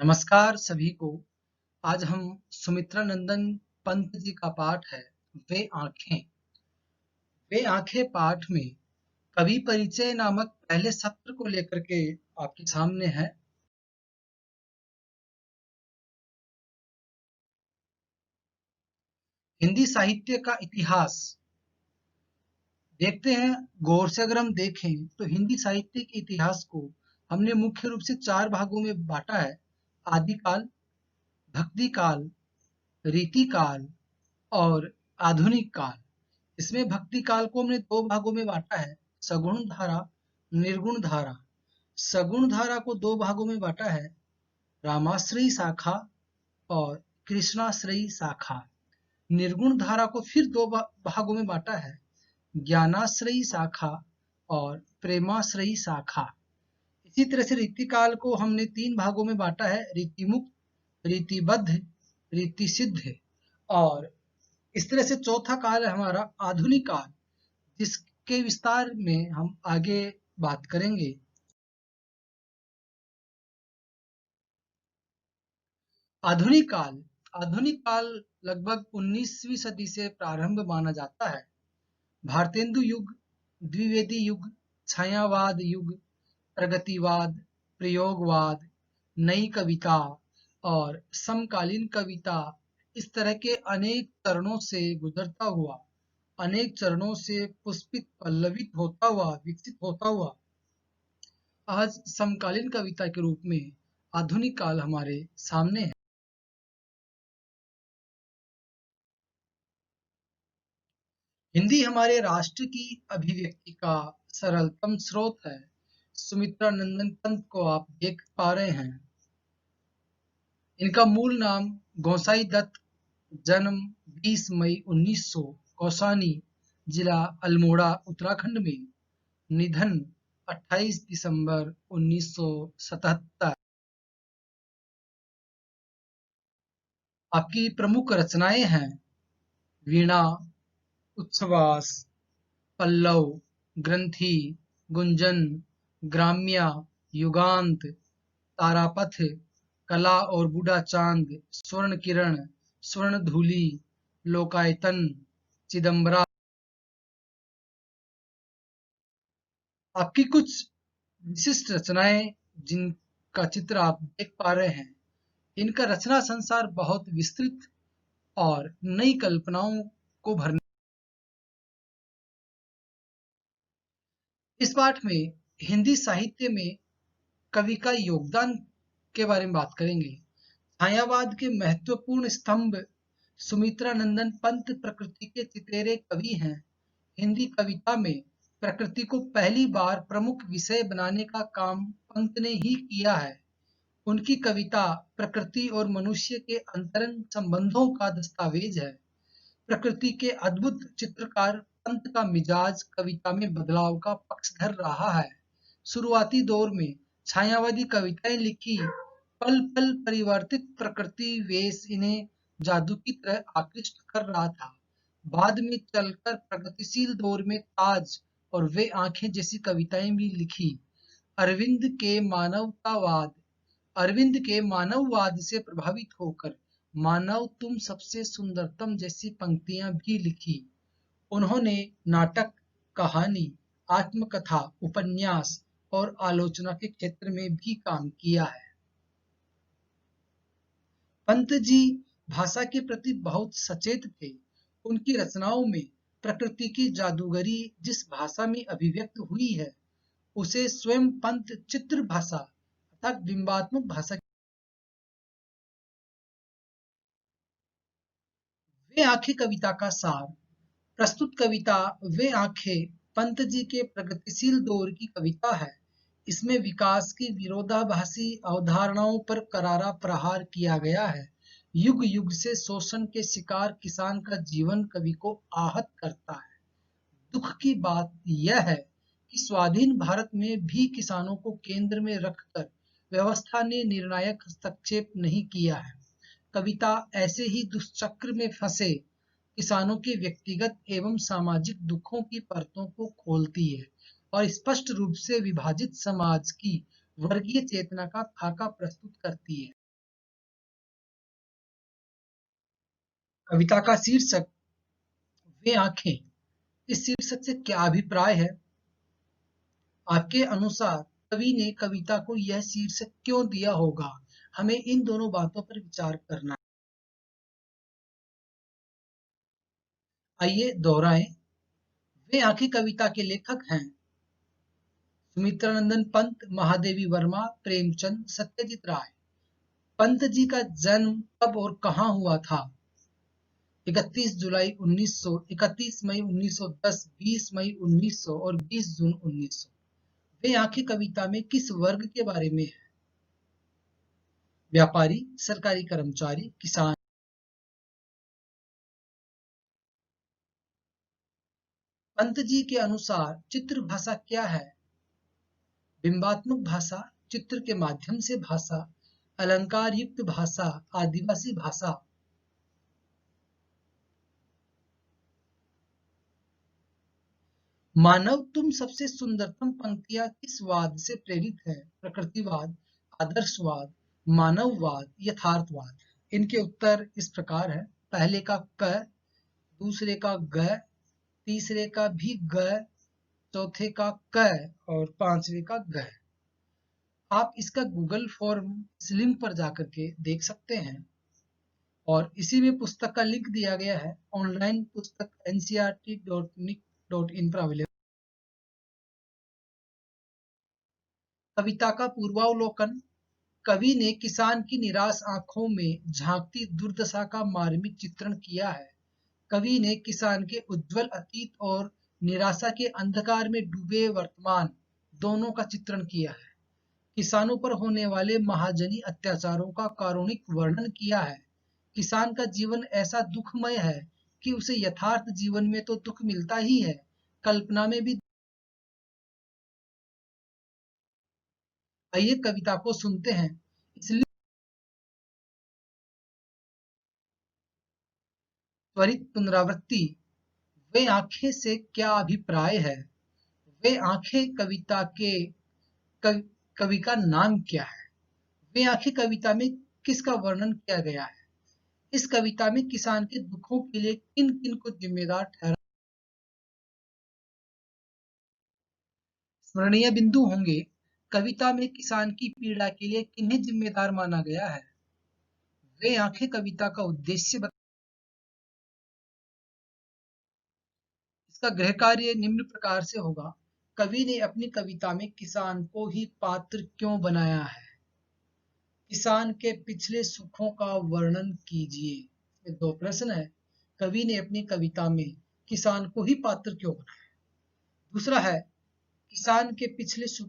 नमस्कार सभी को। आज हम सुमित्रा नंदन पंत जी का पाठ है वे आंखें। वे आंखें पाठ में कवि परिचय नामक पहले सत्र को लेकर के आपके सामने है। हिंदी साहित्य का इतिहास देखते हैं। गौर से अगर हम देखें तो हिंदी साहित्य के इतिहास को हमने मुख्य रूप से चार भागों में बांटा है। आदिकाल, भक्ति काल, रीति काल और आधुनिक काल। इसमें भक्ति काल को हमने दो भागों में बांटा है, सगुण धारा, निर्गुण धारा। सगुण धारा को दो भागों में बांटा है, रामाश्रयी शाखा और कृष्णाश्रयी शाखा। निर्गुण धारा को फिर दो भागों में बांटा है, ज्ञानाश्रयी शाखा और प्रेमाश्रयी शाखा। इसी तरह से रीतिकाल को हमने तीन भागों में बांटा है, रीतिमुक्त, रीतिबद्ध, रीति सिद्ध। और इस तरह से चौथा काल है हमारा आधुनिक काल, जिसके विस्तार में हम आगे बात करेंगे। आधुनिक काल आधुनिक काल लगभग 19वीं सदी से प्रारंभ माना जाता है। भारतेंदु युग, द्विवेदी युग, छायावाद युग, प्रगतिवाद, प्रयोगवाद, नई कविता और समकालीन कविता, इस तरह के अनेक चरणों से गुजरता हुआ, अनेक चरणों से पुष्पित पल्लवित होता हुआ, विकसित होता हुआ आज समकालीन कविता के रूप में आधुनिक काल हमारे सामने है। हिंदी हमारे राष्ट्र की अभिव्यक्ति का सरलतम स्रोत है। सुमित्रा नंदन पंत को आप देख पा रहे हैं। इनका मूल नाम गोसाई दत्त, जन्म 20 मई 1900, कौसानी, जिला अल्मोड़ा, उत्तराखंड में। निधन 28 दिसंबर 1977। आपकी प्रमुख रचनाएं हैं वीणा, उच्छ्वास, पल्लव, ग्रंथि, गुंजन, ग्राम्या, युगांत, तारापथ, कला और बूढ़ा चांद, स्वर्ण किरण, स्वर्ण धूलि, लोकायतन, चिदम्बरा। आपकी कुछ विशिष्ट रचनाएं जिनका चित्र आप देख पा रहे हैं, इनका रचना संसार बहुत विस्तृत और नई कल्पनाओं को भरने। इस पाठ में हिंदी साहित्य में कवि का योगदान के बारे में बात करेंगे। छायावाद के महत्वपूर्ण स्तंभ सुमित्रा नंदन पंत प्रकृति के चितेरे कवि हैं। हिंदी कविता में प्रकृति को पहली बार प्रमुख विषय बनाने का काम पंत ने ही किया है। उनकी कविता प्रकृति और मनुष्य के अंतरंग संबंधों का दस्तावेज है। प्रकृति के अद्भुत चित्रकार पंत का मिजाज कविता में बदलाव का पक्षधर रहा है। शुरुआती दौर में छायावादी कविताएं लिखी, पल पल परिवर्तित प्रकृति वेश इन्हें जादू की तरह आकृष्ट कर रहा था। बाद में चलकर प्रगतिशील दौर में ताज और वे आंखें जैसी कविताएं भी लिखी। अरविंद के मानवतावाद अरविंद के मानववाद से प्रभावित होकर मानव तुम सबसे सुंदरतम जैसी पंक्तियां भी लिखी। उन्होंने नाटक, कहानी, आत्मकथा, उपन्यास और आलोचना के क्षेत्र में भी काम किया है। पंत जी भाषा के प्रति बहुत सचेत थे। उनकी रचनाओं में प्रकृति की जादूगरी जिस भाषा में अभिव्यक्त हुई है, उसे स्वयं पंत चित्र भाषा अर्थात बिंबात्मक भाषा। वे आंखें कविता का सार। प्रस्तुत कविता वे आंखें पंत जी के प्रगतिशील दौर की कविता है। इसमें विकास की विरोधाभासी अवधारणाओं पर करारा प्रहार किया गया है। युग युग से शोषण के शिकार किसान का जीवन कवि को आहत करता है। दुख की बात यह है कि स्वाधीन भारत में भी किसानों को केंद्र में रखकर व्यवस्था ने निर्णायक हस्तक्षेप नहीं किया है। कविता ऐसे ही दुष्चक्र में फंसे किसानों के व्यक्तिगत एवं सामाजिक दुखों की परतों को खोलती है और स्पष्ट रूप से विभाजित समाज की वर्गीय चेतना का खाका प्रस्तुत करती है। कविता का शीर्षक वे आंखें। इस शीर्षक से क्या अभिप्राय है? आपके अनुसार कवि ने कविता को यह शीर्षक क्यों दिया होगा? हमें इन दोनों बातों पर विचार करना है। आइए दोहराएं। वे आंखें कविता के लेखक हैं सुमित्रानंदन पंत, महादेवी वर्मा, प्रेमचंद, सत्यजीत राय। पंत जी का जन्म कब और कहाँ हुआ था? 31 जुलाई 1900, 31 मई 1910, 20 मई 1900 और 20 जून 1900। वे आंखें कविता में किस वर्ग के बारे में है? व्यापारी, सरकारी कर्मचारी, किसान। पंत जी के अनुसार चित्र भाषा क्या है? बिंबात्मक भाषा, चित्र के माध्यम से भाषा, अलंकार युक्त भाषा, आदिवासी भाषा। मानव तुम सबसे सुंदरतम पंक्तियां किस वाद से प्रेरित है? प्रकृतिवाद, आदर्शवाद, मानववाद, यथार्थवाद। इनके उत्तर इस प्रकार है। पहले का क, दूसरे का ग, तीसरे का भी ग, चौथे का क और पांचवे का ग। आप इसका गूगल फॉर्म इस लिंक पर जाकर के देख सकते हैं और इसी में पुस्तक का लिंक दिया गया है। ऑनलाइन पुस्तक ncrt.nic.in पर अवेलेबल। कविता का पूर्वावलोकन। कवि ने किसान की निराश आंखों में झांकती दुर्दशा का मार्मिक चित्रण किया है। कवि ने किसान के उज्जवल अतीत और निराशा के अंधकार में डूबे वर्तमान दोनों का चित्रण किया है। किसानों पर होने वाले महाजनी अत्याचारों का कारुणिक वर्णन किया है। किसान का जीवन ऐसा दुखमय है कि उसे यथार्थ जीवन में तो दुख मिलता ही है, कल्पना में भी। आइए कविता को सुनते हैं। इसलिए त्वरित पुनरावृत्ति। वे आंखें से क्या अभिप्राय है? वे आंखें कविता के कवि, कवि का नाम क्या है? वे आंखें कविता में किसका वर्णन किया गया है? इस कविता में किसान के दुखों के लिए किन किन को जिम्मेदार ठहरा? स्मरणीय बिंदु होंगे। कविता में किसान की पीड़ा के लिए किन्हें जिम्मेदार माना गया है? वे आंखें कविता का उद्देश्य इसका गृह कार्य निम्न प्रकार से होगा। कवि ने अपनी कविता में किसान को ही पात्र क्यों बनाया है? किसान के पिछले सुखों का वर्णन कीजिए। ये दो प्रश्न है। कवि ने अपनी कविता में किसान को ही पात्र क्यों बनाया? दूसरा है किसान के पिछले सुख